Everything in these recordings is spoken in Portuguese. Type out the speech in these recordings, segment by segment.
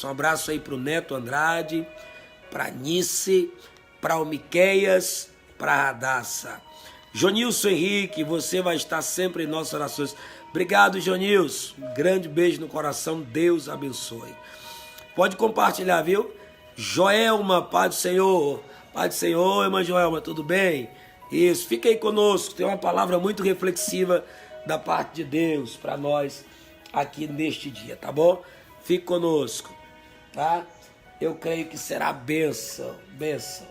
Um abraço aí para o Neto Andrade, para a Nice, para o Miqueias, para a Radassa. Jonilson Henrique, você vai estar sempre em nossas orações. Obrigado, Jonilson. Um grande beijo no coração. Deus abençoe. Pode compartilhar, viu? Joelma, Pai do Senhor. Pai do Senhor, irmã Joelma, tudo bem? Isso, fica aí conosco. Tem uma palavra muito reflexiva da parte de Deus para nós aqui neste dia, tá bom? Fique conosco, tá? Eu creio que será bênção, bênção,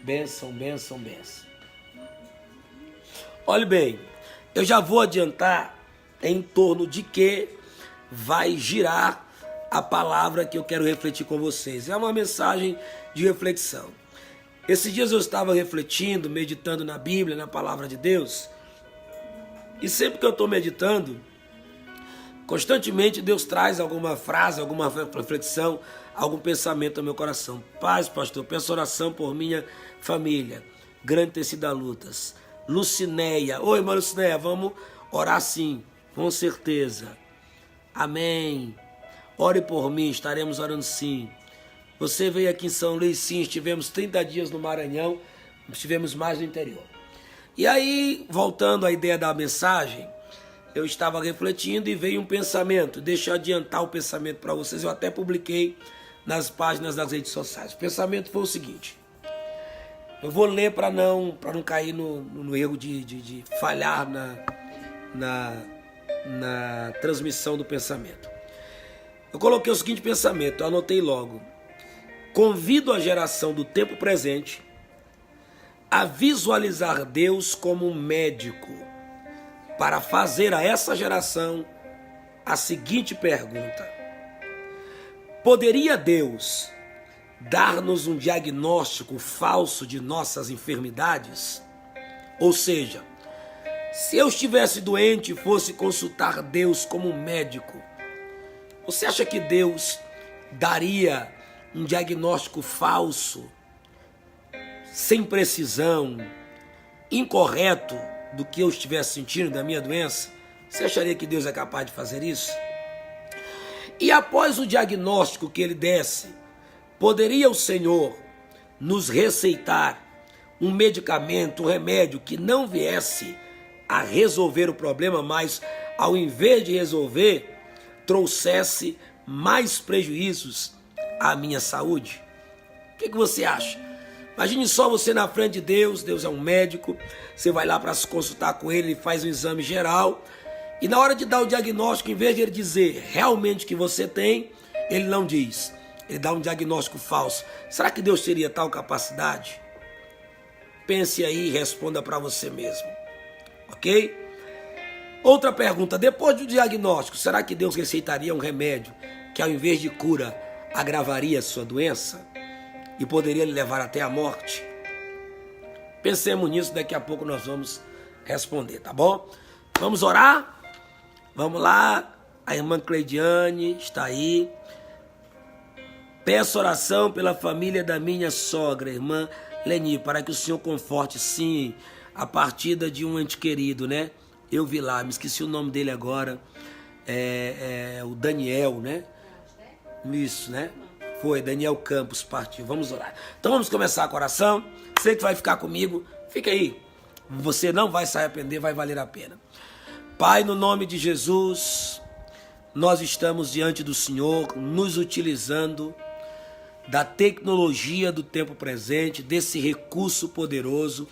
bênção, bênção, bênção. Olhe bem, eu já vou adiantar em torno de que vai girar a palavra que eu quero refletir com vocês. É uma mensagem de reflexão. Esses dias eu estava refletindo, meditando na Bíblia, na palavra de Deus. E sempre que eu estou meditando, constantemente Deus traz alguma frase, alguma reflexão, algum pensamento ao meu coração. Paz, pastor, peço oração por minha família. Grande Tecida Lutas. Lucinéia. Oi, irmã Lucinéia, vamos orar sim, com certeza. Amém. Ore por mim, estaremos orando sim. Você veio aqui em São Luís, sim, estivemos 30 dias no Maranhão, estivemos mais no interior. E aí, voltando à ideia da mensagem, eu estava refletindo e veio um pensamento. Deixa eu adiantar o pensamento para vocês, eu até publiquei nas páginas das redes sociais. O pensamento foi o seguinte, eu vou ler para não cair no erro de falhar na transmissão do pensamento. Eu coloquei o seguinte pensamento, eu anotei logo. Convido a geração do tempo presente a visualizar Deus como um médico para fazer a essa geração a seguinte pergunta: poderia Deus dar-nos um diagnóstico falso de nossas enfermidades? Ou seja, se eu estivesse doente e fosse consultar Deus como um médico, você acha que Deus daria um diagnóstico falso, sem precisão, incorreto do que eu estivesse sentindo, da minha doença? Você acharia que Deus é capaz de fazer isso? E após o diagnóstico que ele desse, poderia o Senhor nos receitar um medicamento, um remédio que não viesse a resolver o problema, mas ao invés de resolver, trouxesse mais prejuízos à minha saúde? O que você acha? Imagine só você na frente de Deus, Deus é um médico, você vai lá para se consultar com ele, ele faz um exame geral, e na hora de dar o diagnóstico, em vez de ele dizer realmente o que você tem, ele não diz, ele dá um diagnóstico falso. Será que Deus teria tal capacidade? Pense aí e responda para você mesmo, ok? Outra pergunta, depois do diagnóstico, será que Deus receitaria um remédio que ao invés de cura, agravaria a sua doença e poderia lhe levar até a morte? Pensemos nisso, daqui a pouco nós vamos responder, tá bom? Vamos orar? Vamos lá, a irmã Cleidiane está aí. Peço oração pela família da minha sogra, irmã Leni, para que o Senhor conforte, sim, a partida de um ente querido, né? Eu vi lá, me esqueci o nome dele agora, o Daniel, né? Isso, né? Foi, Daniel Campos partiu. Vamos orar. Então vamos começar com a oração. Você que vai ficar comigo, fica aí. Você não vai se arrepender, vai valer a pena. Pai, no nome de Jesus, nós estamos diante do Senhor, nos utilizando da tecnologia do tempo presente, desse recurso poderoso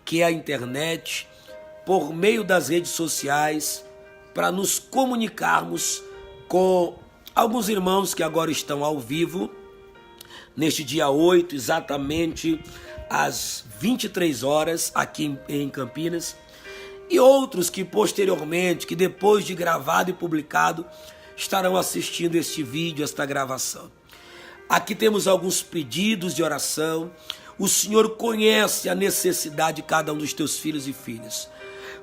que é a internet, por meio das redes sociais, para nos comunicarmos com alguns irmãos que agora estão ao vivo, neste dia 8, exatamente às 23 horas, aqui em Campinas, e outros que posteriormente, que depois de gravado e publicado, estarão assistindo este vídeo, esta gravação. Aqui temos alguns pedidos de oração. O Senhor conhece a necessidade de cada um dos teus filhos e filhas.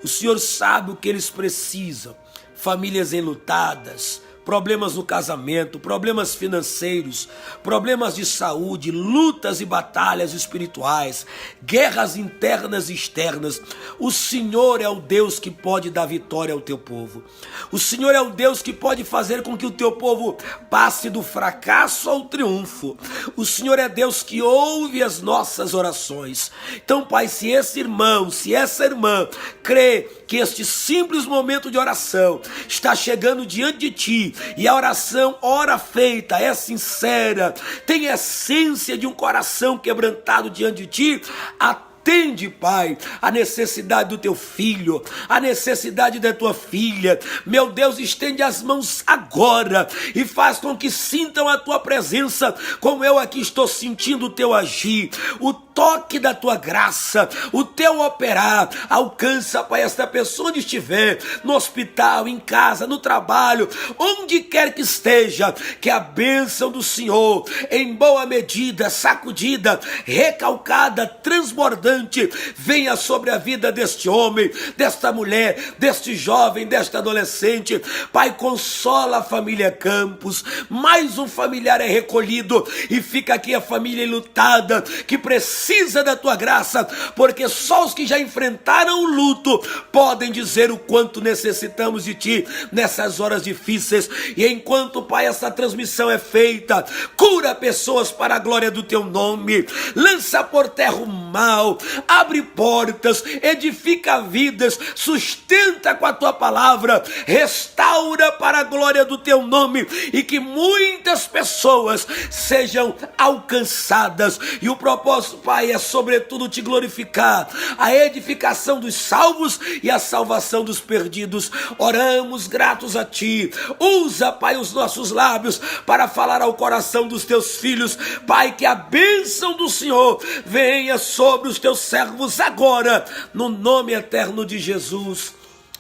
O Senhor sabe o que eles precisam. Famílias enlutadas, problemas no casamento, problemas financeiros, problemas de saúde, lutas e batalhas espirituais, guerras internas e externas. O Senhor é o Deus que pode dar vitória ao teu povo. O Senhor é o Deus que pode fazer com que o teu povo passe do fracasso ao triunfo. O Senhor é Deus que ouve as nossas orações. Então, Pai, se esse irmão, se essa irmã crê que este simples momento de oração está chegando diante de ti, e a oração, ora feita, é sincera, tem essência de um coração quebrantado diante de ti, atende, Pai, a necessidade do teu filho, a necessidade da tua filha. Meu Deus, estende as mãos agora e faz com que sintam a tua presença, como eu aqui estou sentindo o teu agir, o toque da tua graça, o teu operar. Alcança, Pai, esta pessoa onde estiver, no hospital, em casa, no trabalho, onde quer que esteja, que a bênção do Senhor, em boa medida, sacudida, recalcada, transbordante, venha sobre a vida deste homem, desta mulher, deste jovem, desta adolescente. Pai, consola a família Campos. Mais um familiar é recolhido e fica aqui a família enlutada, que precisa da tua graça, porque só os que já enfrentaram o luto podem dizer o quanto necessitamos de ti nessas horas difíceis. E enquanto, Pai, essa transmissão é feita, cura pessoas para a glória do teu nome, lança por terra o mal, abre portas, edifica vidas, sustenta com a tua palavra, restaura para a glória do teu nome, e que muitas pessoas sejam alcançadas. E o propósito, Pai, é sobretudo te glorificar, a edificação dos salvos e a salvação dos perdidos. Oramos gratos a ti. Usa, Pai, os nossos lábios para falar ao coração dos teus filhos. Pai, que a bênção do Senhor venha sobre os teus servos agora, no nome eterno de Jesus.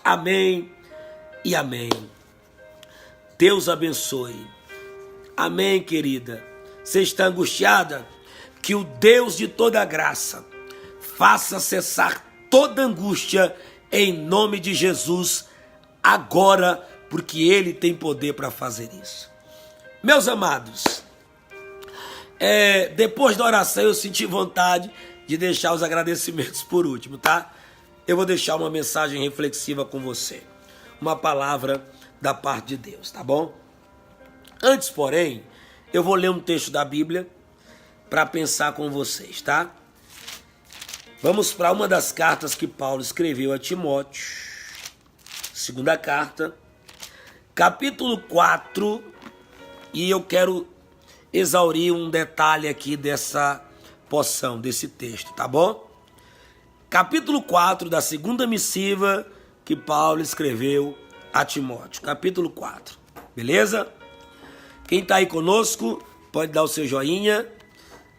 Amém e amém. Deus abençoe. Amém, querida. Você está angustiada? Que o Deus de toda graça faça cessar toda angústia em nome de Jesus agora, porque Ele tem poder para fazer isso. Meus amados, depois da oração eu senti vontade de deixar os agradecimentos por último, tá? Eu vou deixar uma mensagem reflexiva com você, uma palavra da parte de Deus, tá bom? Antes, porém, eu vou ler um texto da Bíblia para pensar com vocês, tá? Vamos para uma das cartas que Paulo escreveu a Timóteo, segunda carta, capítulo 4, e eu quero exaurir um detalhe aqui dessa porção, desse texto, tá bom? Capítulo 4 da segunda missiva que Paulo escreveu a Timóteo, capítulo 4, beleza? Quem está aí conosco, pode dar o seu joinha.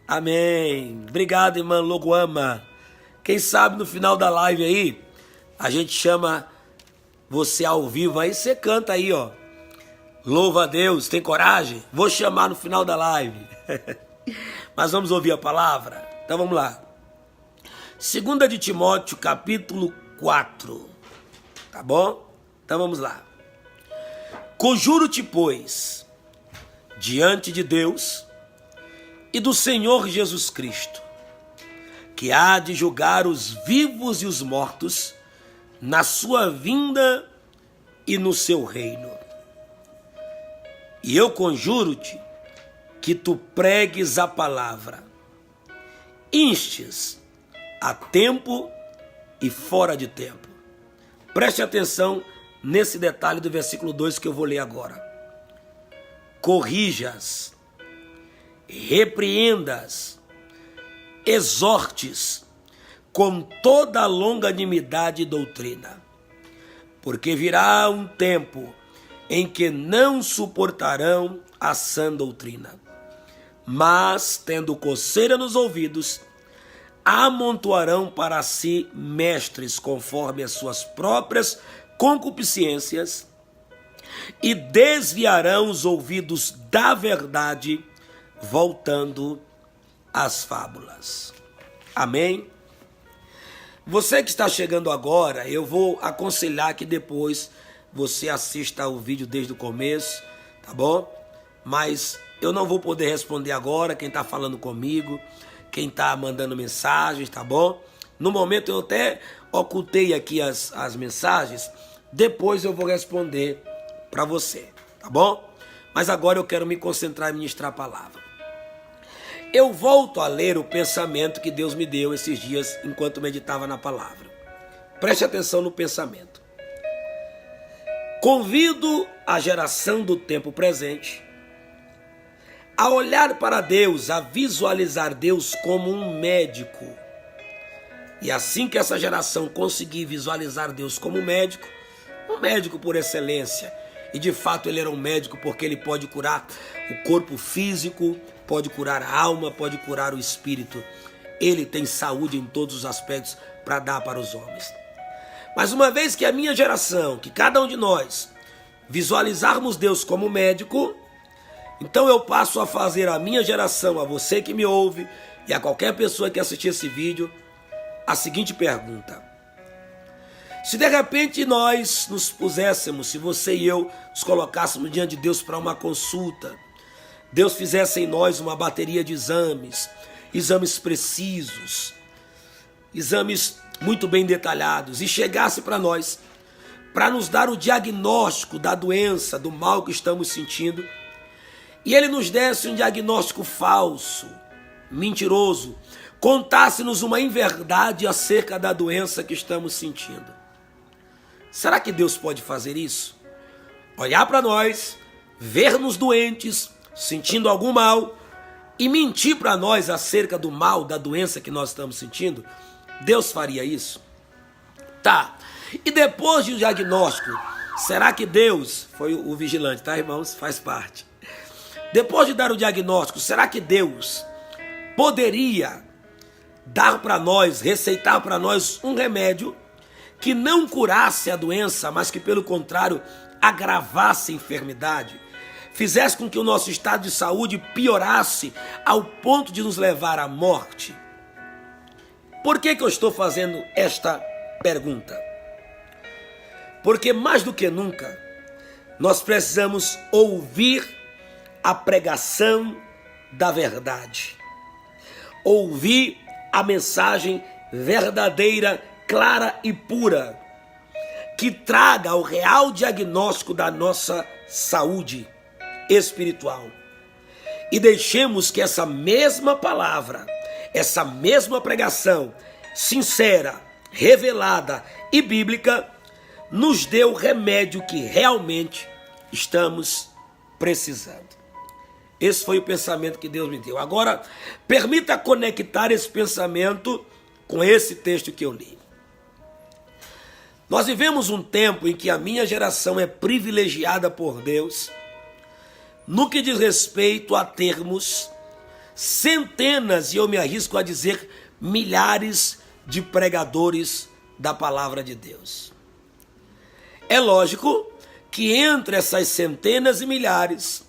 Amém. Obrigado, irmã Logoama. Quem sabe no final da live aí, a gente chama você ao vivo aí, você canta aí, ó. Louva a Deus, tem coragem? Vou chamar no final da live. Mas vamos ouvir a palavra? Então vamos lá. 2 de Timóteo, capítulo 4. Tá bom? Então vamos lá. Conjuro-te, pois, diante de Deus e do Senhor Jesus Cristo, que há de julgar os vivos e os mortos na sua vinda e no seu reino. E eu conjuro-te que tu pregues a palavra, instes a tempo e fora de tempo. Preste atenção nesse detalhe do versículo 2 que eu vou ler agora. Corrijas, repreendas, exortes com toda a longanimidade e doutrina, porque virá um tempo em que não suportarão a sã doutrina, mas, tendo coceira nos ouvidos, amontoarão para si mestres conforme as suas próprias concupiscências e desviarão os ouvidos da verdade, voltando às fábulas. Amém? Você que está chegando agora, eu vou aconselhar que depois você assista ao vídeo desde o começo, tá bom? Mas eu não vou poder responder agora quem está falando comigo, quem está mandando mensagens, tá bom? No momento eu até ocultei aqui as mensagens, depois eu vou responder para você, tá bom? Mas agora eu quero me concentrar em ministrar a palavra. Eu volto a ler o pensamento que Deus me deu esses dias enquanto meditava na palavra. Preste atenção no pensamento. Convido a geração do tempo presente a olhar para Deus, a visualizar Deus como um médico. E assim que essa geração conseguir visualizar Deus como um médico por excelência, e de fato ele era um médico porque ele pode curar o corpo físico, pode curar a alma, pode curar o espírito. Ele tem saúde em todos os aspectos para dar para os homens. Mas uma vez que a minha geração, que cada um de nós, visualizarmos Deus como médico, então eu passo a fazer a minha geração, a você que me ouve e a qualquer pessoa que assistir esse vídeo, a seguinte pergunta. Se de repente nós nos puséssemos, se você e eu nos colocássemos diante de Deus para uma consulta, Deus fizesse em nós uma bateria de exames, exames precisos, exames muito bem detalhados, e chegasse para nós, para nos dar o diagnóstico da doença, do mal que estamos sentindo, e Ele nos desse um diagnóstico falso, mentiroso, contasse-nos uma inverdade acerca da doença que estamos sentindo. Será que Deus pode fazer isso? Olhar para nós, ver-nos doentes, sentindo algum mal, e mentir para nós acerca do mal, da doença que nós estamos sentindo? Deus faria isso? Tá. E depois do diagnóstico, será que Deus, foi o vigilante, tá, irmãos? Faz parte. Depois de dar o diagnóstico, será que Deus poderia dar para nós, receitar para nós um remédio que não curasse a doença, mas que pelo contrário agravasse a enfermidade, fizesse com que o nosso estado de saúde piorasse ao ponto de nos levar à morte? Por que eu estou fazendo esta pergunta? Porque mais do que nunca nós precisamos ouvir a pregação da verdade, ouvir a mensagem verdadeira, clara e pura, que traga o real diagnóstico da nossa saúde espiritual. E deixemos que essa mesma palavra, essa mesma pregação sincera, revelada e bíblica nos dê o remédio que realmente estamos precisando. Esse foi o pensamento que Deus me deu. Agora, permita conectar esse pensamento com esse texto que eu li. Nós vivemos um tempo em que a minha geração é privilegiada por Deus no que diz respeito a termos centenas, e eu me arrisco a dizer milhares de pregadores da palavra de Deus. É lógico que entre essas centenas e milhares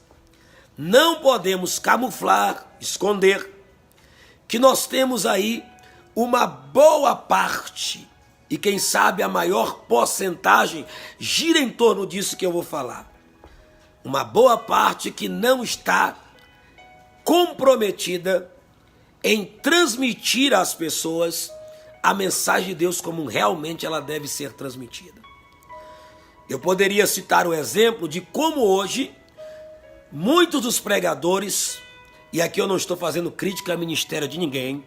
não podemos camuflar, esconder, que nós temos aí uma boa parte, e quem sabe a maior porcentagem gira em torno disso que eu vou falar. Uma boa parte que não está comprometida em transmitir às pessoas a mensagem de Deus como realmente ela deve ser transmitida. Eu poderia citar o exemplo de como hoje muitos dos pregadores, e aqui eu não estou fazendo crítica ao ministério de ninguém,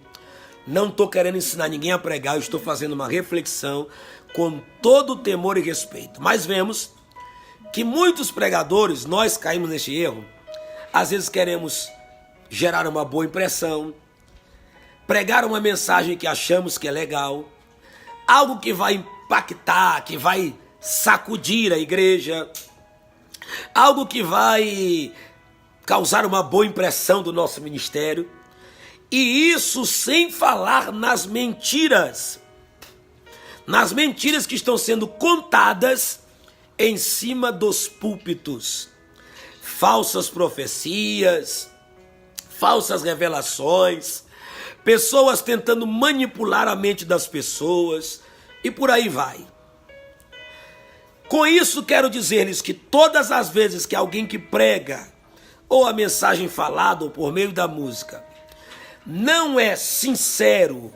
não estou querendo ensinar ninguém a pregar, eu estou fazendo uma reflexão com todo temor e respeito. Mas vemos que muitos pregadores, nós caímos neste erro, às vezes queremos gerar uma boa impressão, pregar uma mensagem que achamos que é legal, algo que vai impactar, que vai sacudir a igreja, algo que vai causar uma boa impressão do nosso ministério, e isso sem falar nas mentiras que estão sendo contadas em cima dos púlpitos, falsas profecias, falsas revelações, pessoas tentando manipular a mente das pessoas, e por aí vai. Com isso quero dizer-lhes que todas as vezes que alguém que prega, ou a mensagem falada ou por meio da música, não é sincero,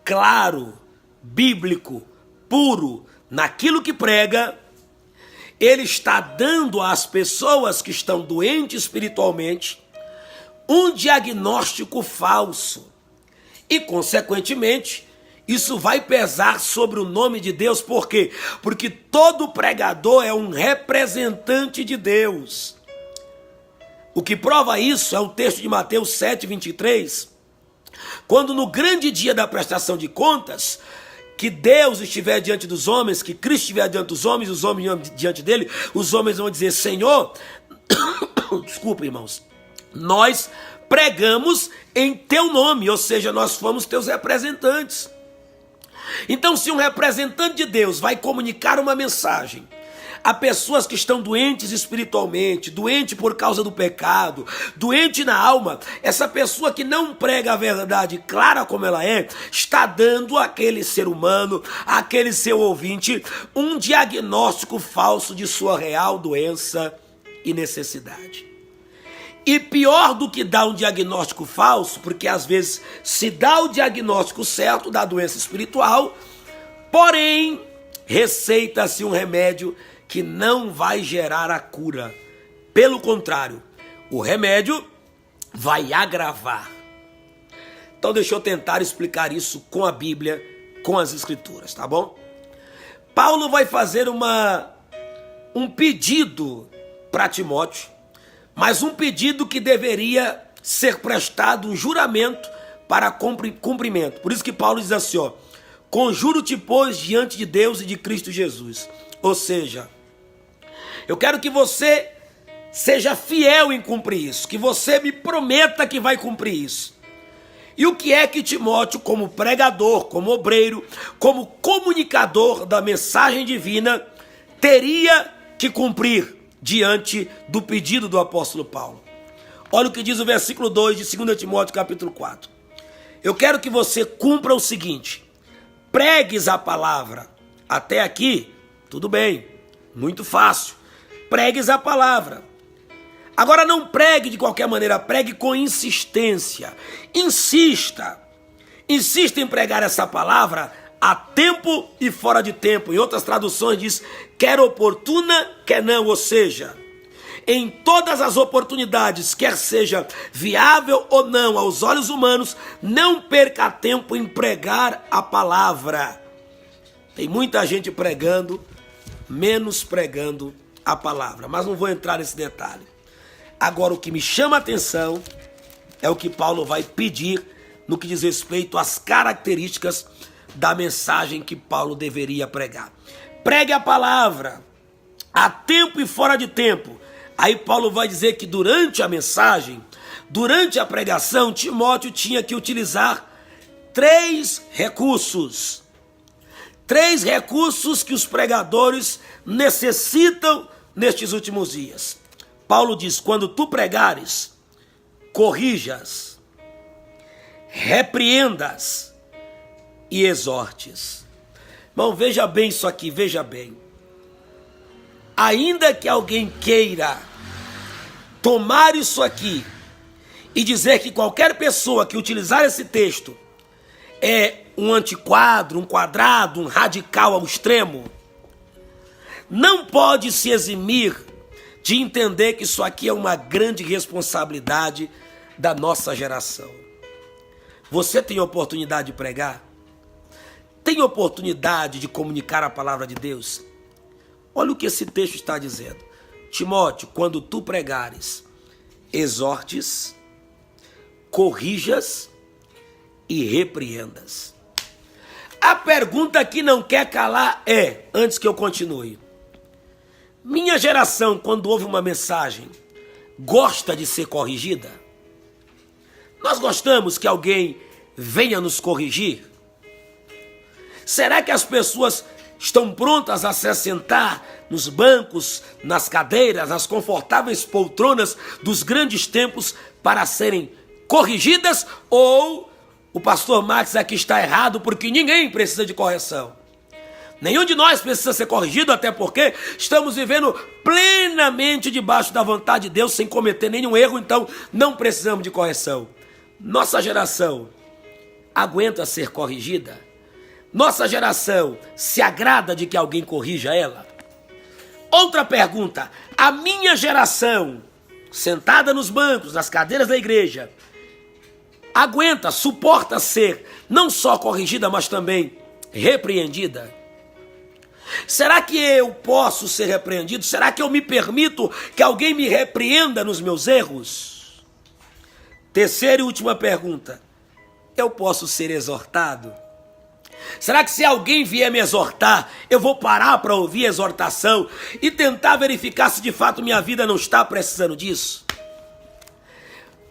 claro, bíblico, puro naquilo que prega, ele está dando às pessoas que estão doentes espiritualmente um diagnóstico falso. E, consequentemente, isso vai pesar sobre o nome de Deus. Por quê? Porque todo pregador é um representante de Deus. O que prova isso é o texto de Mateus 7:23, quando no grande dia da prestação de contas, que Deus estiver diante dos homens, que Cristo estiver diante dos homens, os homens diante dele, os homens vão dizer: Senhor, desculpa, irmãos, nós pregamos em teu nome, ou seja, nós fomos teus representantes. Então, se um representante de Deus vai comunicar uma mensagem a pessoas que estão doentes espiritualmente, doente por causa do pecado, doente na alma, essa pessoa que não prega a verdade clara como ela é, está dando àquele ser humano, àquele seu ouvinte, um diagnóstico falso de sua real doença e necessidade. E pior do que dar um diagnóstico falso, porque às vezes se dá o diagnóstico certo da doença espiritual, porém receita-se um remédio que não vai gerar a cura. Pelo contrário, o remédio vai agravar. Então deixa eu tentar explicar isso com a Bíblia, com as Escrituras, tá bom? Paulo vai fazer um pedido para Timóteo, mas um pedido que deveria ser prestado um juramento para cumprimento. Por isso que Paulo diz assim, ó: conjuro-te, pois, diante de Deus e de Cristo Jesus. Ou seja, eu quero que você seja fiel em cumprir isso, que você me prometa que vai cumprir isso. E o que é que Timóteo, como pregador, como obreiro, como comunicador da mensagem divina, teria que cumprir diante do pedido do apóstolo Paulo? Olha o que diz o versículo 2 de 2 Timóteo capítulo 4. Eu quero que você cumpra o seguinte: pregues a palavra. Até aqui, tudo bem, muito fácil. Pregues a palavra. Agora não pregue de qualquer maneira, pregue com insistência. Insista em pregar essa palavra a tempo e fora de tempo. Em outras traduções diz, quer oportuna, quer não, ou seja, em todas as oportunidades, quer seja viável ou não aos olhos humanos, não perca tempo em pregar a palavra. Tem muita gente pregando, menos pregando a palavra, mas não vou entrar nesse detalhe. Agora, o que me chama a atenção é o que Paulo vai pedir no que diz respeito às características da mensagem que Paulo deveria pregar. Pregue a palavra a tempo e fora de tempo. Aí Paulo vai dizer que durante a mensagem, durante a pregação, Timóteo tinha que utilizar 3 recursos. 3 recursos que os pregadores necessitam nestes últimos dias. Paulo diz: quando tu pregares, corrijas, repreendas e exortes. Irmão, veja bem isso aqui, veja bem. Ainda que alguém queira tomar isso aqui e dizer que qualquer pessoa que utilizar esse texto é um antiquadro, um quadrado, um radical ao extremo, não pode se eximir de entender que isso aqui é uma grande responsabilidade da nossa geração. Você tem oportunidade de pregar? Tem oportunidade de comunicar a palavra de Deus? Olha o que esse texto está dizendo. Timóteo, quando tu pregares, exortes, corrijas e repreendas. A pergunta que não quer calar é, antes que eu continue: minha geração, quando ouve uma mensagem, gosta de ser corrigida? Nós gostamos que alguém venha nos corrigir? Será que as pessoas estão prontas a se assentar nos bancos, nas cadeiras, nas confortáveis poltronas dos grandes templos para serem corrigidas? Ou o pastor Max aqui está errado porque ninguém precisa de correção? Nenhum de nós precisa ser corrigido, até porque estamos vivendo plenamente debaixo da vontade de Deus, sem cometer nenhum erro, então não precisamos de correção. Nossa geração aguenta ser corrigida? Nossa geração se agrada de que alguém corrija ela? Outra pergunta: a minha geração, sentada nos bancos, nas cadeiras da igreja, aguenta, suporta ser não só corrigida, mas também repreendida? Será que eu posso ser repreendido? Será que eu me permito que alguém me repreenda nos meus erros? Terceira e última pergunta: eu posso ser exortado? Será que se alguém vier me exortar, eu vou parar para ouvir a exortação e tentar verificar se de fato minha vida não está precisando disso?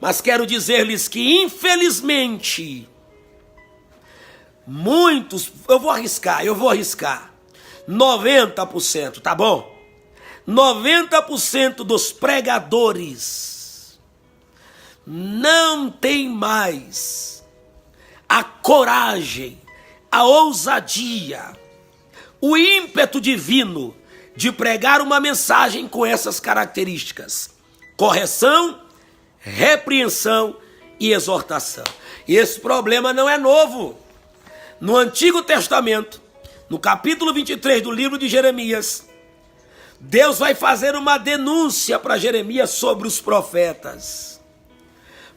Mas quero dizer-lhes que, infelizmente, muitos, eu vou arriscar, 90%, tá bom? 90% dos pregadores não tem mais a coragem, a ousadia, o ímpeto divino de pregar uma mensagem com essas características: correção, repreensão e exortação. E esse problema não é novo. No Antigo Testamento, no capítulo 23 do livro de Jeremias, Deus vai fazer uma denúncia para Jeremias sobre os profetas.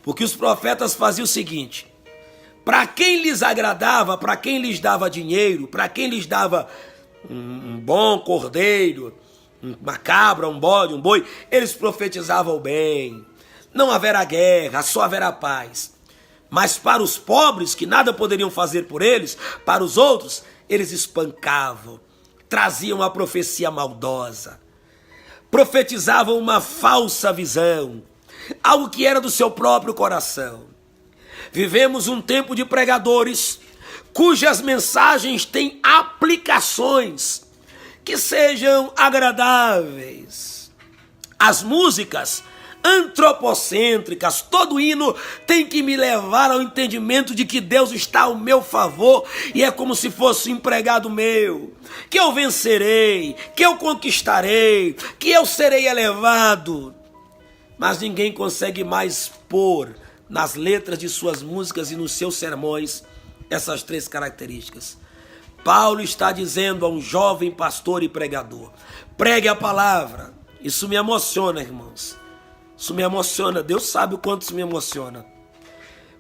Porque os profetas faziam o seguinte: para quem lhes agradava, para quem lhes dava dinheiro, para quem lhes dava um bom cordeiro, uma cabra, um bode, um boi, eles profetizavam o bem. Não haverá guerra, só haverá paz. Mas para os pobres, que nada poderiam fazer por eles, para os outros, eles espancavam, traziam a profecia maldosa, profetizavam uma falsa visão, algo que era do seu próprio coração. Vivemos um tempo de pregadores cujas mensagens têm aplicações que sejam agradáveis. As músicas antropocêntricas, todo hino tem que me levar ao entendimento de que Deus está ao meu favor e é como se fosse um empregado meu, que eu vencerei, que eu conquistarei, que eu serei elevado. Mas ninguém consegue mais pôr nas letras de suas músicas e nos seus sermões essas três características. Paulo está dizendo a um jovem pastor e pregador: pregue a palavra. Isso me emociona, irmãos. Isso me emociona. Deus sabe o quanto isso me emociona.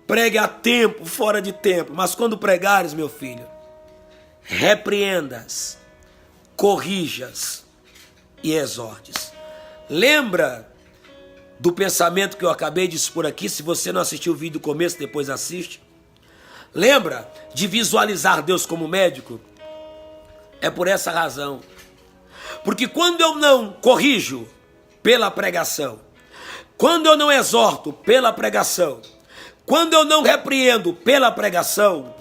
Pregue a tempo, fora de tempo. Mas quando pregares, meu filho, repreendas, corrijas e exortes. Lembra do pensamento que eu acabei de expor aqui? Se você não assistiu o vídeo do começo, depois assiste. Lembra de visualizar Deus como médico? É por essa razão. Porque quando eu não corrijo pela pregação, quando eu não exorto pela pregação, quando eu não repreendo pela pregação,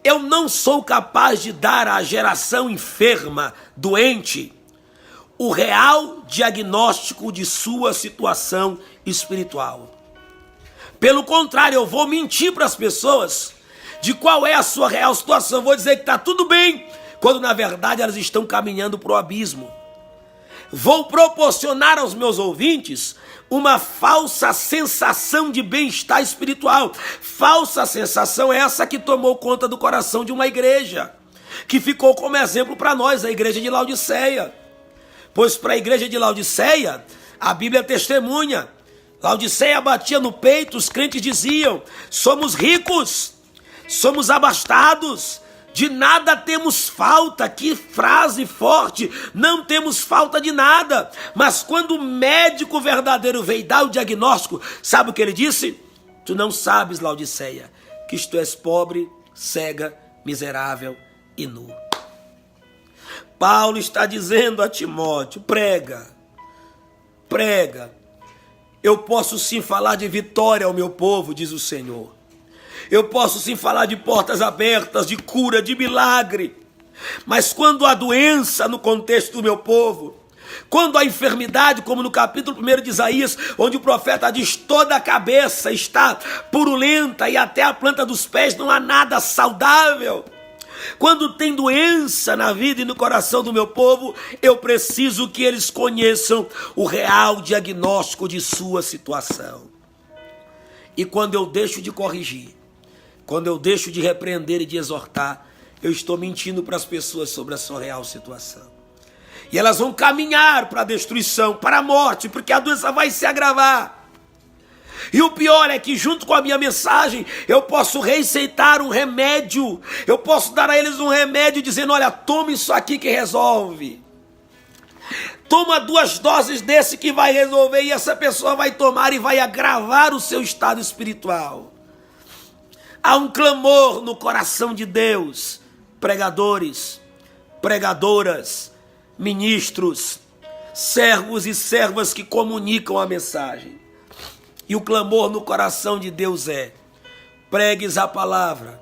eu não sou capaz de dar à geração enferma, doente, o real diagnóstico de sua situação espiritual. Pelo contrário, eu vou mentir para as pessoas de qual é a sua real situação. Vou dizer que está tudo bem, quando na verdade elas estão caminhando para o abismo. Vou proporcionar aos meus ouvintes uma falsa sensação de bem-estar espiritual. Falsa sensação essa que tomou conta do coração de uma igreja, que ficou como exemplo para nós, a igreja de Laodiceia. Pois para a igreja de Laodiceia, a Bíblia testemunha, Laodiceia batia no peito, os crentes diziam: somos ricos, somos abastados, de nada temos falta. Que frase forte! Não temos falta de nada. Mas quando o médico verdadeiro veio dar o diagnóstico, sabe o que ele disse? Tu não sabes, Laodiceia, que tu és pobre, cega, miserável e nu. Paulo está dizendo a Timóteo: prega. Eu posso sim falar de vitória ao meu povo, diz o Senhor. Eu posso sim falar de portas abertas, de cura, de milagre. Mas quando a doença no contexto do meu povo, quando a enfermidade, como no capítulo 1 de Isaías, onde o profeta diz: toda a cabeça está purulenta e até a planta dos pés não há nada saudável. Quando tem doença na vida e no coração do meu povo, eu preciso que eles conheçam o real diagnóstico de sua situação. E quando eu deixo de corrigir, quando eu deixo de repreender e de exortar, eu estou mentindo para as pessoas sobre a sua real situação. E elas vão caminhar para a destruição, para a morte, porque a doença vai se agravar. E o pior é que junto com a minha mensagem, eu posso receitar um remédio. Eu posso dar a eles um remédio dizendo, olha, toma isso aqui que resolve. Toma 2 doses desse que vai resolver, e essa pessoa vai tomar e vai agravar o seu estado espiritual. Há um clamor no coração de Deus. Pregadores, pregadoras, ministros, servos e servas que comunicam a mensagem. E o clamor no coração de Deus é: pregues a palavra,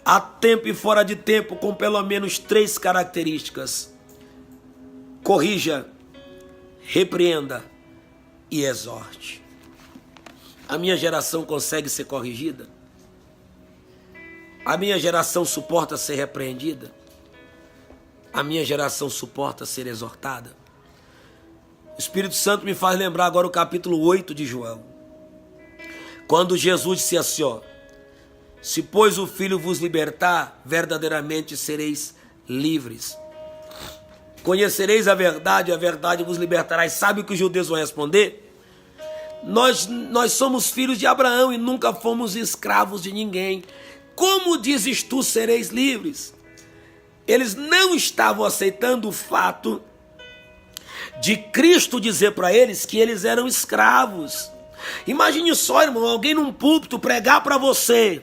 a tempo e fora de tempo, com pelo menos 3 características: corrija, repreenda e exorte. A minha geração consegue ser corrigida? A minha geração suporta ser repreendida? A minha geração suporta ser exortada? O Espírito Santo me faz lembrar agora o capítulo 8 de João. Quando Jesus disse assim, ó: se pois o Filho vos libertar, verdadeiramente sereis livres. Conhecereis a verdade vos libertará. E sabe o que os judeus vão responder? Nós somos filhos de Abraão e nunca fomos escravos de ninguém. Como dizes tu, sereis livres? Eles não estavam aceitando o fato de Cristo dizer para eles que eles eram escravos. Imagine só, irmão, alguém num púlpito pregar para você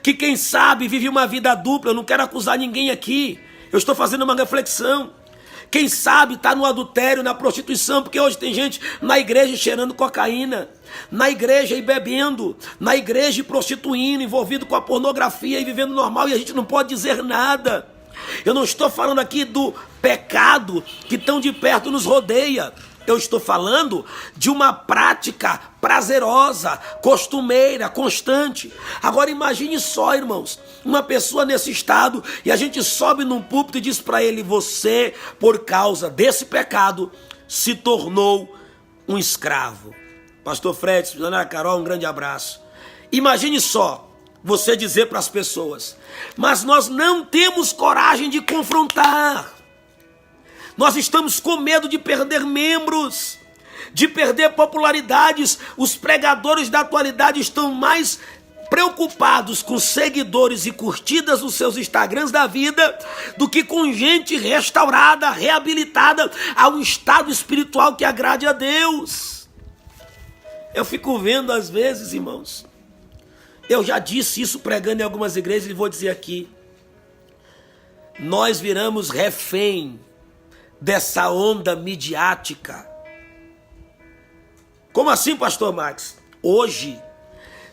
que quem sabe vive uma vida dupla. Eu não quero acusar ninguém aqui, eu estou fazendo uma reflexão. Quem sabe está no adultério, na prostituição, porque hoje tem gente na igreja cheirando cocaína, na igreja e bebendo, na igreja e prostituindo, envolvido com a pornografia e vivendo normal, e a gente não pode dizer nada. Eu não estou falando aqui do pecado que tão de perto nos rodeia. Eu estou falando de uma prática prazerosa, costumeira, constante. Agora imagine só, irmãos, uma pessoa nesse estado e a gente sobe num púlpito e diz para ele: você, por causa desse pecado, se tornou um escravo. Pastor Fred, Dona Carol, um grande abraço. Imagine só você dizer para as pessoas: mas nós não temos coragem de confrontar. Nós estamos com medo de perder membros, de perder popularidades. Os pregadores da atualidade estão mais preocupados com seguidores e curtidas nos seus Instagrams da vida do que com gente restaurada, reabilitada a um estado espiritual que agrade a Deus. Eu fico vendo às vezes, irmãos, eu já disse isso pregando em algumas igrejas e vou dizer aqui: nós viramos refém dessa onda midiática. Como assim, pastor Max? Hoje,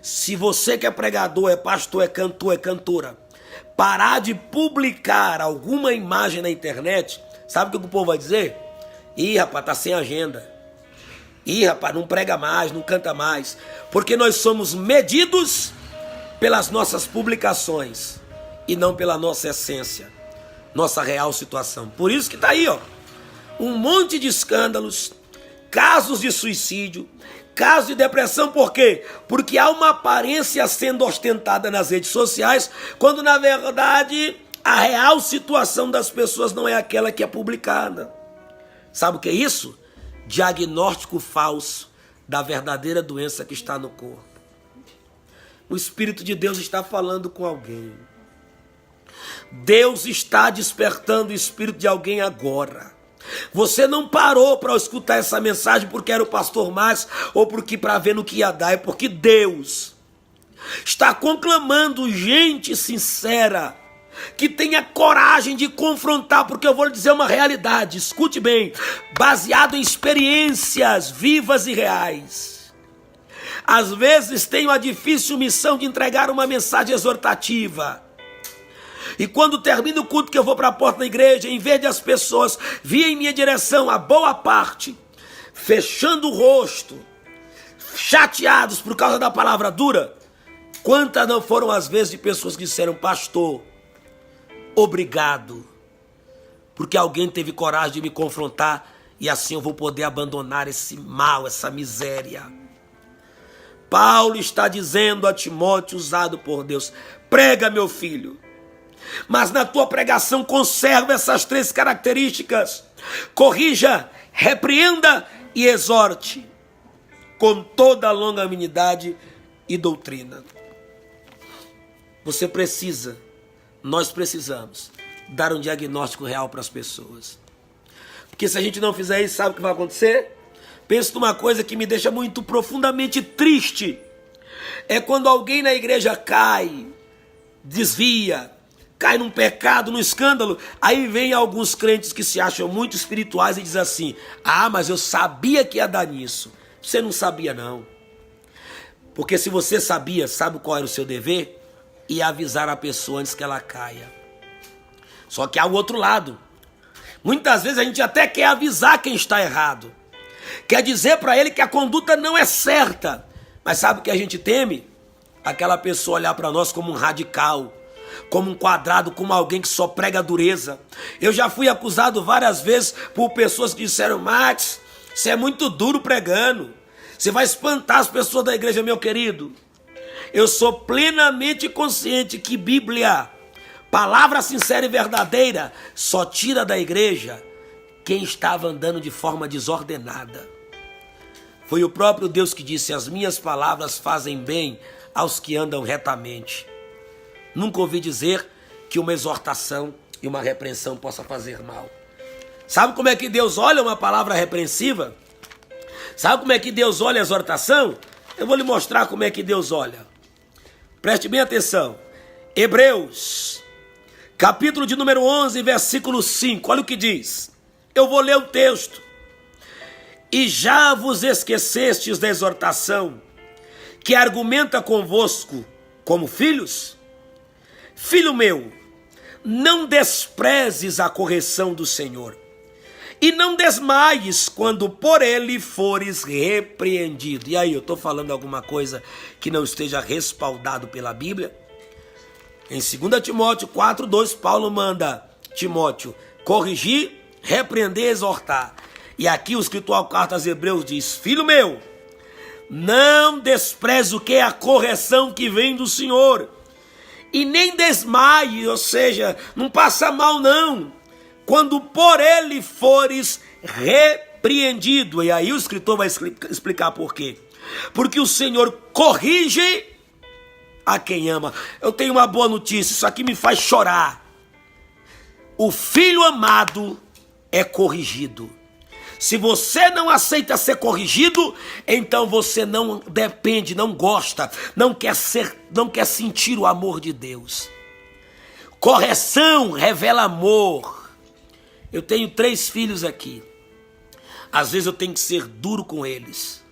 se você que é pregador, é pastor, é cantor, é cantora, parar de publicar alguma imagem na internet, sabe o que o povo vai dizer? Ih, rapaz, tá sem agenda. Ih, rapaz, não prega mais, não canta mais. Porque nós somos medidos pelas nossas publicações e não pela nossa essência, nossa real situação. Por isso que tá aí, ó, um monte de escândalos, casos de suicídio, casos de depressão. Por quê? Porque há uma aparência sendo ostentada nas redes sociais, quando na verdade a real situação das pessoas não é aquela que é publicada. Sabe o que é isso? Diagnóstico falso da verdadeira doença que está no corpo. O Espírito de Deus está falando com alguém. Deus está despertando o espírito de alguém agora. Você não parou para escutar essa mensagem porque era o pastor Max ou porque para ver no que ia dar. É porque Deus está conclamando gente sincera, que tenha coragem de confrontar, porque eu vou lhe dizer uma realidade, escute bem, baseado em experiências vivas e reais. Às vezes tenho a difícil missão de entregar uma mensagem exortativa. E quando termina o culto que eu vou para a porta da igreja, em vez de as pessoas virem em minha direção, a boa parte, fechando o rosto, chateados por causa da palavra dura, quantas não foram as vezes de pessoas que disseram: pastor, obrigado, porque alguém teve coragem de me confrontar e assim eu vou poder abandonar esse mal, essa miséria. Paulo está dizendo a Timóteo, usado por Deus: prega, meu filho, mas na tua pregação conserva essas 3 características: corrija, repreenda e exorte, com toda a longanimidade e doutrina. Você precisa, nós precisamos dar um diagnóstico real para as pessoas. Porque se a gente não fizer isso, sabe o que vai acontecer? Penso numa coisa que me deixa muito profundamente triste. É quando alguém na igreja cai, desvia, cai num pecado, num escândalo. Aí vem alguns crentes que se acham muito espirituais e dizem assim: ah, mas eu sabia que ia dar nisso. Você não sabia não. Porque se você sabia, sabe qual era o seu dever? E avisar a pessoa antes que ela caia. Só que há o outro lado. Muitas vezes a gente até quer avisar quem está errado. Quer dizer para ele que a conduta não é certa. Mas sabe o que a gente teme? Aquela pessoa olhar para nós como um radical, como um quadrado, como alguém que só prega dureza. Eu já fui acusado várias vezes por pessoas que disseram: Max, você é muito duro pregando. Você vai espantar as pessoas da igreja, meu querido. Eu sou plenamente consciente que Bíblia, palavra sincera e verdadeira, só tira da igreja quem estava andando de forma desordenada. Foi o próprio Deus que disse: as minhas palavras fazem bem aos que andam retamente. Nunca ouvi dizer que uma exortação e uma repreensão possa fazer mal. Sabe como é que Deus olha uma palavra repreensiva? Sabe como é que Deus olha a exortação? Eu vou lhe mostrar como é que Deus olha. Preste bem atenção. Hebreus, capítulo de número 11, versículo 5. Olha o que diz. Eu vou ler o texto. E já vos esquecestes da exortação que argumenta convosco como filhos? Filho meu, não desprezes a correção do Senhor, e não desmaies quando por ele fores repreendido. E aí, eu estou falando alguma coisa que não esteja respaldado pela Bíblia? Em 2 Timóteo 4:2, Paulo manda Timóteo corrigir, repreender, exortar. E aqui o escritor à carta aos Hebreus diz: filho meu, não despreze o que é a correção que vem do Senhor, e nem desmaie, ou seja, não passa mal não, quando por ele fores repreendido. E aí o escritor vai explicar por quê. Porque o Senhor corrige a quem ama. Eu tenho uma boa notícia, isso aqui me faz chorar. O filho amado é corrigido. Se você não aceita ser corrigido, então você não depende, não gosta, não quer sentir o amor de Deus. Correção revela amor. Eu tenho 3 filhos aqui. Às vezes eu tenho que ser duro com eles.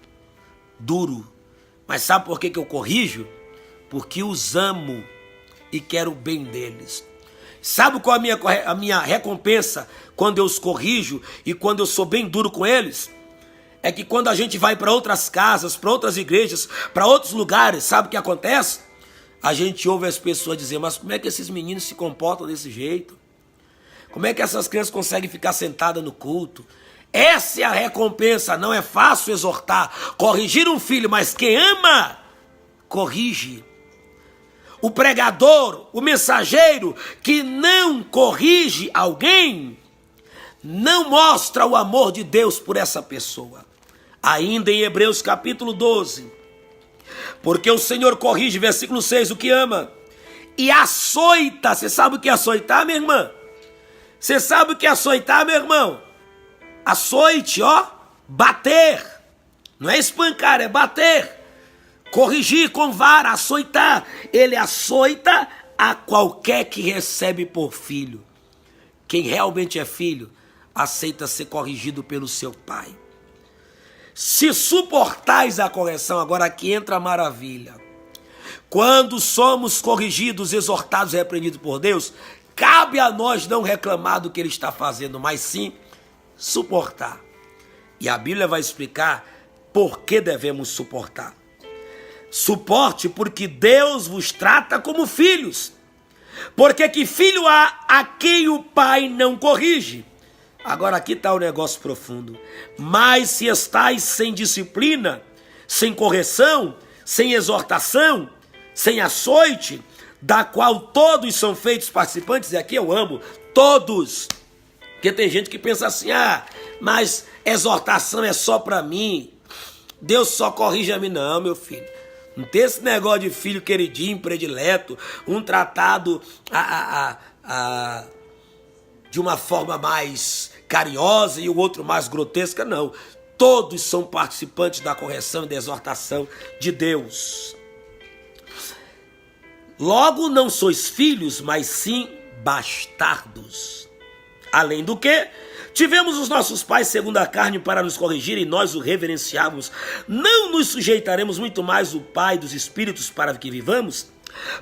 Duro. Mas sabe por que eu corrijo? Porque os amo e quero o bem deles. Sabe qual é a minha recompensa quando eu os corrijo e quando eu sou bem duro com eles? É que quando a gente vai para outras casas, para outras igrejas, para outros lugares, sabe o que acontece? A gente ouve as pessoas dizer: mas como é que esses meninos se comportam desse jeito? Como é que essas crianças conseguem ficar sentadas no culto? Essa é a recompensa. Não é fácil exortar, corrigir um filho, mas quem ama, corrige. O pregador, o mensageiro que não corrige alguém, não mostra o amor de Deus por essa pessoa. Ainda em Hebreus capítulo 12, porque o Senhor corrige, versículo 6, o que ama, e açoita. Você sabe o que é açoitar, minha irmã? Você sabe o que é açoitar, meu irmão? Açoite, ó, bater. Não é espancar, é bater. Corrigir com vara, açoitar. Ele açoita a qualquer que recebe por filho. Quem realmente é filho, aceita ser corrigido pelo seu pai. Se suportais a correção, agora aqui entra a maravilha. Quando somos corrigidos, exortados e repreendidos por Deus, cabe a nós não reclamar do que ele está fazendo, mas sim suportar. E a Bíblia vai explicar por que devemos suportar. Suporte porque Deus vos trata como filhos. Porque que filho há a quem o pai não corrige? Agora aqui está o negócio profundo. Mas se estáis sem disciplina, sem correção, sem exortação, sem açoite, da qual todos são feitos participantes, e aqui eu amo, todos. Porque tem gente que pensa assim, mas exortação é só para mim, Deus só corrige a mim. Não, meu filho, não tem esse negócio de filho queridinho, predileto, um tratado de uma forma mais carinhosa e o outro mais grotesca, não. Todos são participantes da correção e da exortação de Deus. Logo não sois filhos, mas sim bastardos. Além do que, tivemos os nossos pais segundo a carne para nos corrigir e nós o reverenciávamos. Não nos sujeitaremos muito mais o Pai dos Espíritos para que vivamos?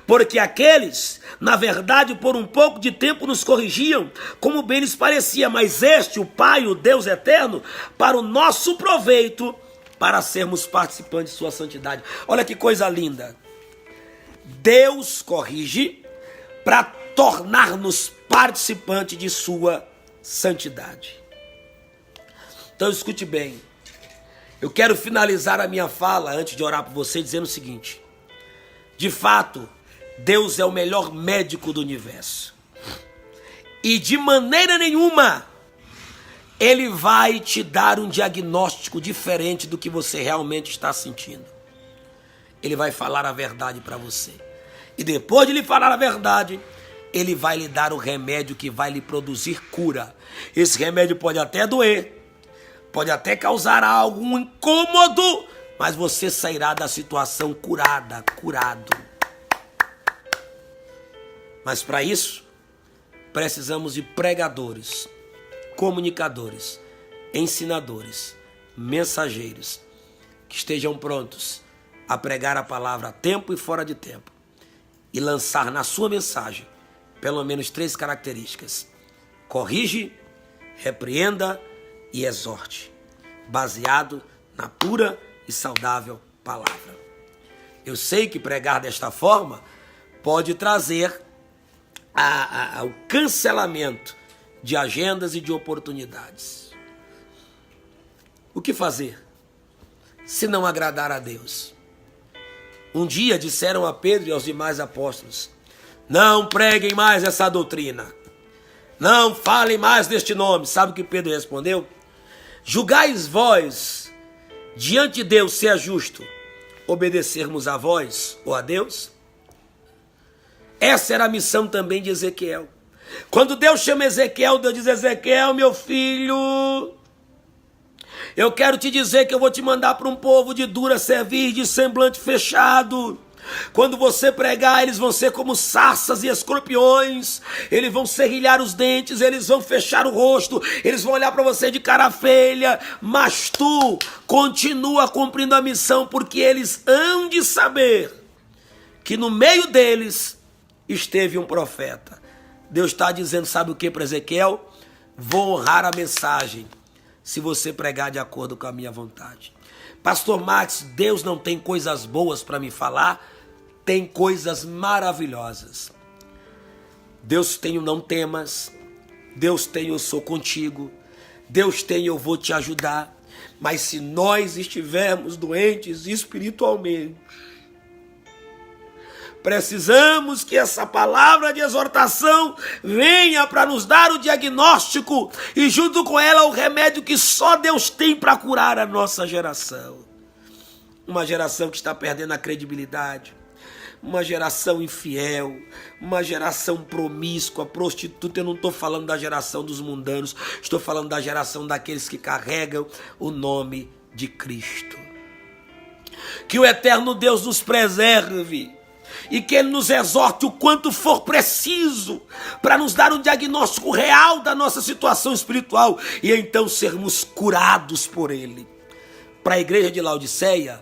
Porque aqueles, na verdade, por um pouco de tempo nos corrigiam, como bem lhes parecia, mas este, o Pai, o Deus eterno, para o nosso proveito, para sermos participantes de sua santidade. Olha que coisa linda. Deus corrige para tornar-nos participantes de sua santidade. Então escute bem. Eu quero finalizar a minha fala antes de orar por você dizendo o seguinte: de fato, Deus é o melhor médico do universo. E de maneira nenhuma Ele vai te dar um diagnóstico diferente do que você realmente está sentindo. Ele vai falar a verdade para você. E depois de lhe falar a verdade, Ele vai lhe dar o remédio que vai lhe produzir cura. Esse remédio pode até doer, pode até causar algum incômodo, mas você sairá da situação curado. Mas para isso, precisamos de pregadores, comunicadores, ensinadores, mensageiros, que estejam prontos a pregar a palavra a tempo e fora de tempo e lançar na sua mensagem pelo menos 3 características: corrige, repreenda e exorte, baseado na pura e saudável palavra. Eu sei que pregar desta forma pode trazer o cancelamento de agendas e de oportunidades. O que fazer se não agradar a Deus? Um dia disseram a Pedro e aos demais apóstolos: não preguem mais essa doutrina, não falem mais deste nome. Sabe o que Pedro respondeu? Julgais vós diante de Deus se é justo obedecermos a vós ou a Deus? Essa era a missão também de Ezequiel. Quando Deus chama Ezequiel, Deus diz: Ezequiel, meu filho, eu quero te dizer que eu vou te mandar para um povo de dura cerviz, de semblante fechado. Quando você pregar, eles vão ser como sarças e escorpiões, eles vão serrilhar os dentes, eles vão fechar o rosto, eles vão olhar para você de cara feia, mas tu continua cumprindo a missão, porque eles hão de saber que no meio deles esteve um profeta. Deus está dizendo, sabe o que para Ezequiel? Vou honrar a mensagem se você pregar de acordo com a minha vontade. Pastor Max, Deus não tem coisas boas para me falar? Tem coisas maravilhosas. Deus tem o não temas, Deus tem eu sou contigo, Deus tem eu vou te ajudar. Mas se nós estivermos doentes espiritualmente, precisamos que essa palavra de exortação venha para nos dar o diagnóstico e junto com ela o remédio que só Deus tem para curar a nossa geração. Uma geração que está perdendo a credibilidade, uma geração infiel, uma geração promíscua, prostituta. Eu não estou falando da geração dos mundanos, estou falando da geração daqueles que carregam o nome de Cristo. Que o eterno Deus nos preserve e que Ele nos exorte o quanto for preciso para nos dar um diagnóstico real da nossa situação espiritual e então sermos curados por Ele. Para a igreja de Laodiceia,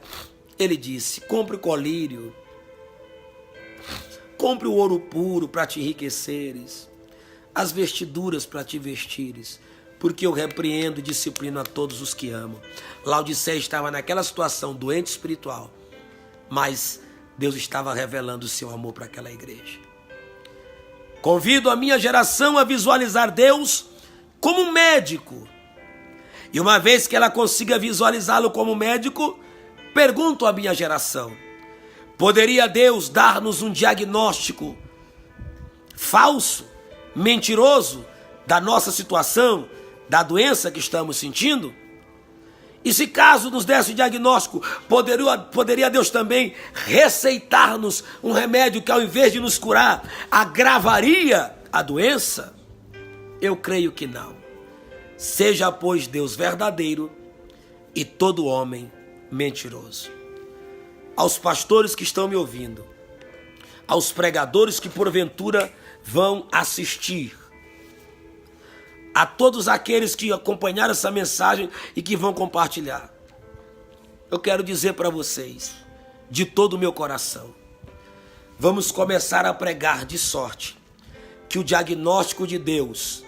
Ele disse: compre colírio, compre o ouro puro para te enriqueceres, as vestiduras para te vestires, porque eu repreendo e disciplino a todos os que amam. Laodiceia estava naquela situação doente espiritual, mas Deus estava revelando o seu amor para aquela igreja. Convido a minha geração a visualizar Deus como um médico. E uma vez que ela consiga visualizá-lo como médico, pergunto à minha geração: poderia Deus dar-nos um diagnóstico falso, mentiroso, da nossa situação, da doença que estamos sentindo? E se caso nos desse o diagnóstico, poderia Deus também receitar-nos um remédio que, ao invés de nos curar, agravaria a doença? Eu creio que não. Seja, pois, Deus verdadeiro e todo homem mentiroso. Aos pastores que estão me ouvindo, aos pregadores que porventura vão assistir, a todos aqueles que acompanharam essa mensagem e que vão compartilhar, eu quero dizer para vocês, de todo o meu coração, vamos começar a pregar de sorte que o diagnóstico de Deus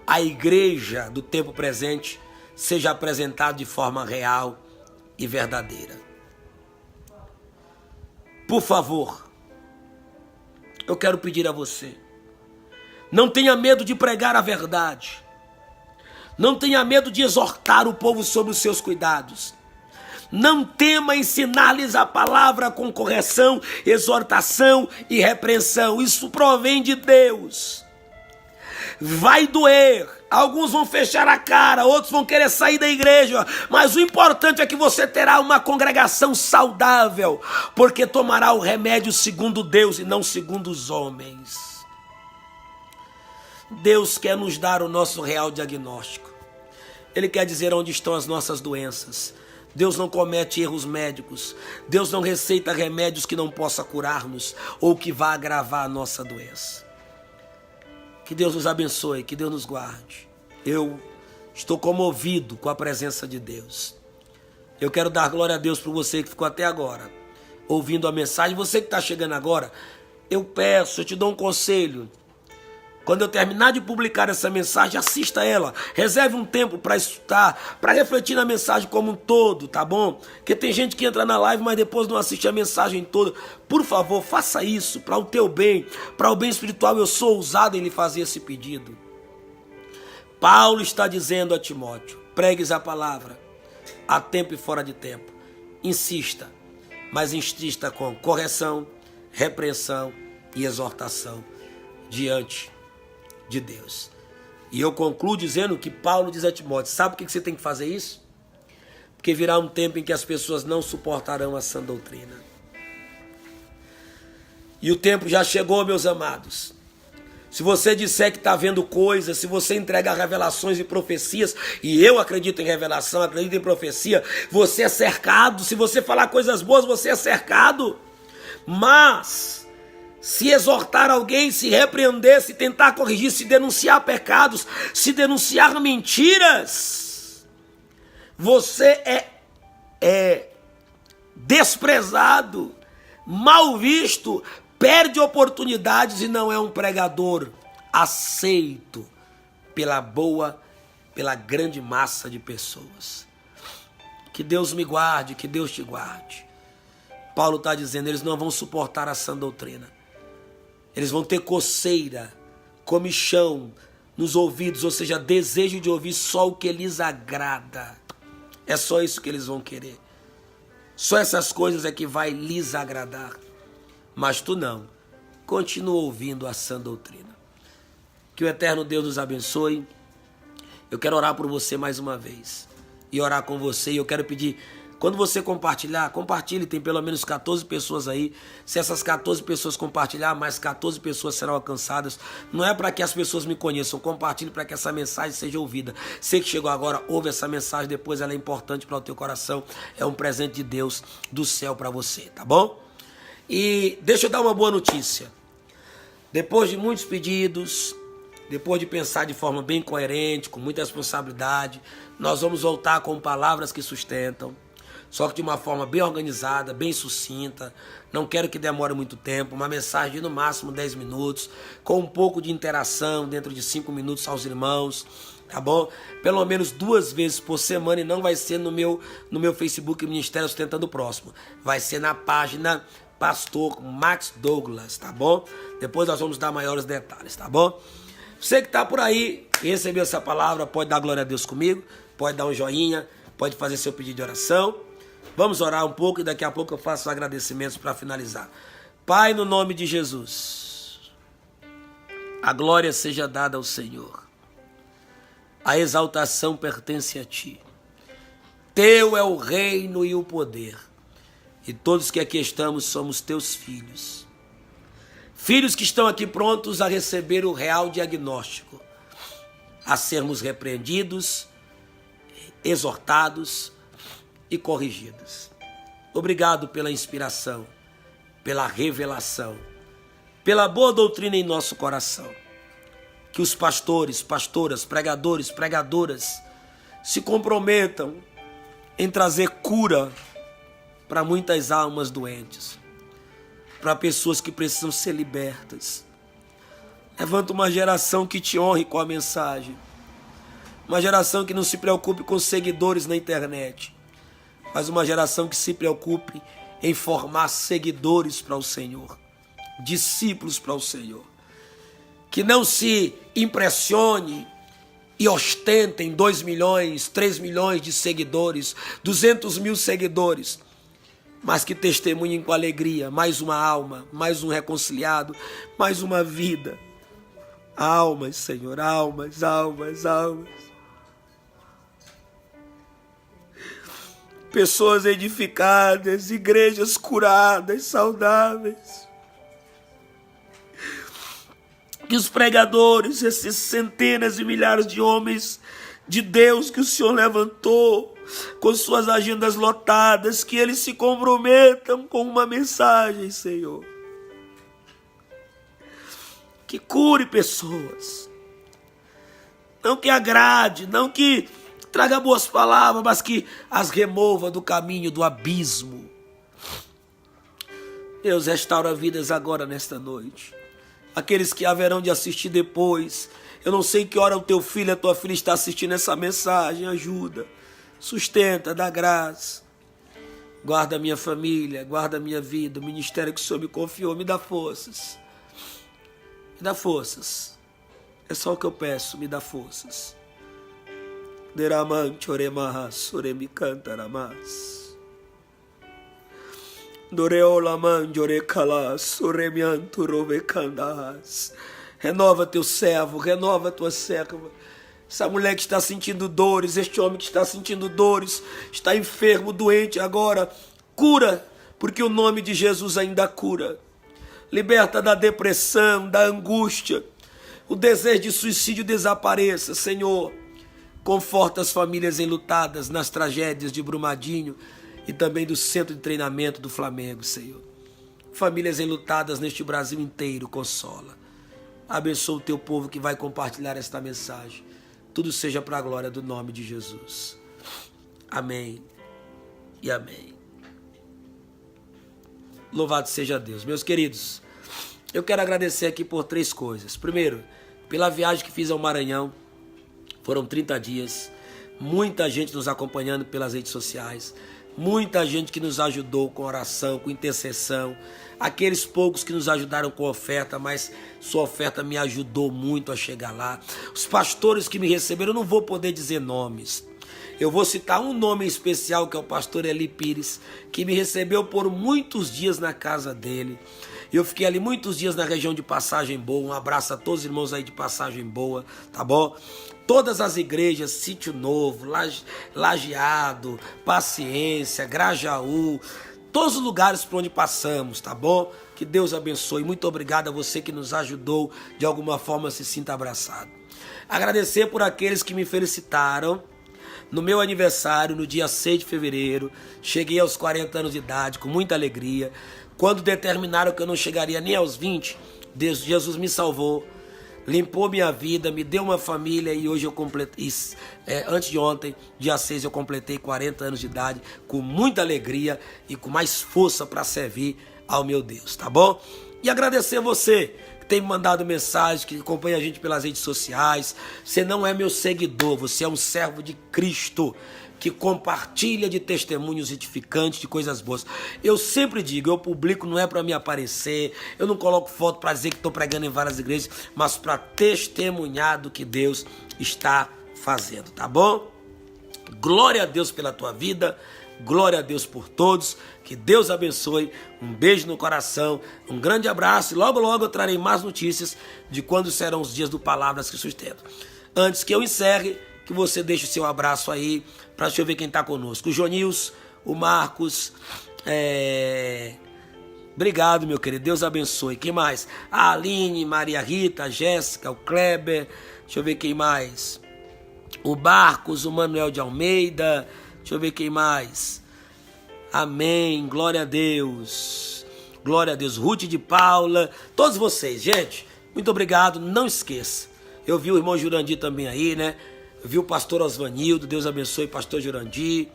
à igreja do tempo presente seja apresentado de forma real e verdadeira. Por favor, eu quero pedir a você, não tenha medo de pregar a verdade. Não tenha medo de exortar o povo sobre os seus cuidados. Não tema ensinar-lhes a palavra com correção, exortação e repreensão. Isso provém de Deus. Vai doer. Alguns vão fechar a cara, outros vão querer sair da igreja. Mas o importante é que você terá uma congregação saudável, porque tomará o remédio segundo Deus e não segundo os homens. Deus quer nos dar o nosso real diagnóstico. Ele quer dizer onde estão as nossas doenças. Deus não comete erros médicos. Deus não receita remédios que não possa curar-nos ou que vá agravar a nossa doença. Que Deus nos abençoe, que Deus nos guarde. Eu estou comovido com a presença de Deus. Eu quero dar glória a Deus por você que ficou até agora ouvindo a mensagem. Você que está chegando agora, eu te dou um conselho. Quando eu terminar de publicar essa mensagem, assista ela. Reserve um tempo para estudar, para refletir na mensagem como um todo, tá bom? Porque tem gente que entra na live, mas depois não assiste a mensagem toda. Por favor, faça isso para o teu bem, para o bem espiritual. Eu sou ousado em lhe fazer esse pedido. Paulo está dizendo a Timóteo: pregues a palavra, a tempo e fora de tempo. Insista, mas insista com correção, repreensão e exortação diante de Deus. E eu concluo dizendo que Paulo diz a Timóteo: sabe por que você tem que fazer isso? Porque virá um tempo em que as pessoas não suportarão a sã doutrina. E o tempo já chegou, meus amados. Se você disser que está vendo coisas, se você entregar revelações e profecias, e eu acredito em revelação, acredito em profecia, você é cercado. Se você falar coisas boas, você é cercado. Mas se exortar alguém, se repreender, se tentar corrigir, se denunciar pecados, se denunciar mentiras, você é desprezado, mal visto, perde oportunidades e não é um pregador aceito pela grande massa de pessoas. Que Deus me guarde, que Deus te guarde. Paulo está dizendo, eles não vão suportar a sã doutrina. Eles vão ter coceira, comichão nos ouvidos, ou seja, desejo de ouvir só o que lhes agrada. É só isso que eles vão querer. Só essas coisas é que vai lhes agradar. Mas tu não. Continua ouvindo a sã doutrina. Que o eterno Deus nos abençoe. Eu quero orar por você mais uma vez. E orar com você. E eu quero pedir, quando você compartilhar, compartilhe, tem pelo menos 14 pessoas aí. Se essas 14 pessoas compartilhar, mais 14 pessoas serão alcançadas. Não é para que as pessoas me conheçam, compartilhe para que essa mensagem seja ouvida. Você que chegou agora, ouve essa mensagem, depois ela é importante para o teu coração. É um presente de Deus do céu para você, tá bom? E deixa eu dar uma boa notícia. Depois de muitos pedidos, depois de pensar de forma bem coerente, com muita responsabilidade, nós vamos voltar com palavras que sustentam. Só que de uma forma bem organizada, bem sucinta. Não quero que demore muito tempo. Uma mensagem de no máximo 10 minutos. Com um pouco de interação dentro de 5 minutos aos irmãos. Tá bom? Pelo menos 2 vezes por semana. E não vai ser no meu Facebook Ministério Sustentando o Próximo. Vai ser na página pastor Max Douglas, tá bom? Depois nós vamos dar maiores detalhes, tá bom? Você que está por aí e recebeu essa palavra, pode dar glória a Deus comigo, pode dar um joinha, pode fazer seu pedido de oração. Vamos orar um pouco e daqui a pouco eu faço os agradecimentos para finalizar. Pai, no nome de Jesus, a glória seja dada ao Senhor. A exaltação pertence a Ti. Teu é o reino e o poder. E todos que aqui estamos somos Teus filhos. Filhos que estão aqui prontos a receber o real diagnóstico, a sermos repreendidos, exortados e corrigidos. Obrigado pela inspiração, pela revelação, pela boa doutrina em nosso coração. Que os pastores, pastoras, pregadores, pregadoras se comprometam em trazer cura para muitas almas doentes, para pessoas que precisam ser libertas. Levanta uma geração que te honre com a mensagem. Uma geração que não se preocupe com seguidores na internet, mas uma geração que se preocupe em formar seguidores para o Senhor, discípulos para o Senhor. Que não se impressione e ostentem 2 milhões, 3 milhões de seguidores, 200 mil seguidores, mas que testemunhem com alegria mais uma alma, mais um reconciliado, mais uma vida. Almas, Senhor, almas, almas, almas. Pessoas edificadas, igrejas curadas, saudáveis. Que os pregadores, esses centenas e milhares de homens de Deus que o Senhor levantou, com suas agendas lotadas, que eles se comprometam com uma mensagem, Senhor. Que cure pessoas. Não que agrade, não que traga boas palavras, mas que as remova do caminho do abismo. Deus, restaura vidas agora nesta noite. Aqueles que haverão de assistir depois. Eu não sei que hora o teu filho, a tua filha está assistindo essa mensagem. Ajuda, sustenta, dá graça. Guarda a minha família, guarda a minha vida, o ministério que o Senhor me confiou. Me dá forças. Me dá forças. É só o que eu peço, me dá forças. Deramante oremahas, oremicantaramas. Doreolamande orekalas, oremianto rovecandas. Renova teu servo, renova tua serva. Essa mulher que está sentindo dores, este homem que está sentindo dores, está enfermo, doente agora, cura, porque o nome de Jesus ainda cura. Liberta da depressão, da angústia, o desejo de suicídio desapareça, Senhor. Conforta as famílias enlutadas nas tragédias de Brumadinho e também do centro de treinamento do Flamengo, Senhor. Famílias enlutadas neste Brasil inteiro, consola. Abençoa o teu povo que vai compartilhar esta mensagem. Tudo seja para a glória do nome de Jesus. Amém e amém. Louvado seja Deus. Meus queridos, eu quero agradecer aqui por 3 coisas. Primeiro, pela viagem que fiz ao Maranhão. Foram 30 dias. Muita gente nos acompanhando pelas redes sociais. Muita gente que nos ajudou com oração, com intercessão. Aqueles poucos que nos ajudaram com oferta, mas sua oferta me ajudou muito a chegar lá. Os pastores que me receberam, eu não vou poder dizer nomes. Eu vou citar um nome especial, que é o pastor Eli Pires, que me recebeu por muitos dias na casa dele. Eu fiquei ali muitos dias na região de Passagem Boa. Um abraço a todos os irmãos aí de Passagem Boa, tá bom? Todas as igrejas, Sítio Novo, Lajeado, Paciência, Grajaú, todos os lugares por onde passamos, tá bom? Que Deus abençoe. Muito obrigado a você que nos ajudou, de alguma forma se sinta abraçado. Agradecer por aqueles que me felicitaram. No meu aniversário, no dia 6 de fevereiro, cheguei aos 40 anos de idade, com muita alegria. Quando determinaram que eu não chegaria nem aos 20, Deus, Jesus me salvou, limpou minha vida, me deu uma família e hoje eu completei, antes de ontem, dia 6, eu completei 40 anos de idade, com muita alegria e com mais força para servir ao meu Deus, tá bom? E agradecer a você que tem me mandado mensagem, que acompanha a gente pelas redes sociais. Você não é meu seguidor, você é um servo de Cristo. que compartilha de testemunhos edificantes, de coisas boas. Eu sempre digo, eu publico não é para me aparecer, eu não coloco foto para dizer que estou pregando em várias igrejas, mas para testemunhar do que Deus está fazendo, tá bom? Glória a Deus pela tua vida, glória a Deus por todos, que Deus abençoe, um beijo no coração, um grande abraço, e logo logo eu trarei mais notícias de quando serão os dias do Palavras que Sustentam. Antes que eu encerre, que você deixe o seu abraço aí, para deixa eu ver quem está conosco, o Jonils, o Marcos, obrigado meu querido, Deus abençoe. Quem mais? A Aline, Maria Rita, a Jéssica, o Kleber, deixa eu ver quem mais, o Barcos, o Manuel de Almeida, deixa eu ver quem mais, amém, glória a Deus, Ruth de Paula, todos vocês, gente, muito obrigado, não esqueça, eu vi o irmão Jurandir também aí, né, eu vi o pastor Osvanildo, Deus abençoe, pastor Jurandir,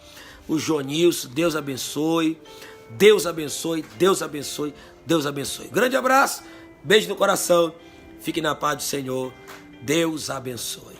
o Jonilson, Deus abençoe, Deus abençoe, Deus abençoe, Deus abençoe, grande abraço, beijo no coração, fique na paz do Senhor, Deus abençoe.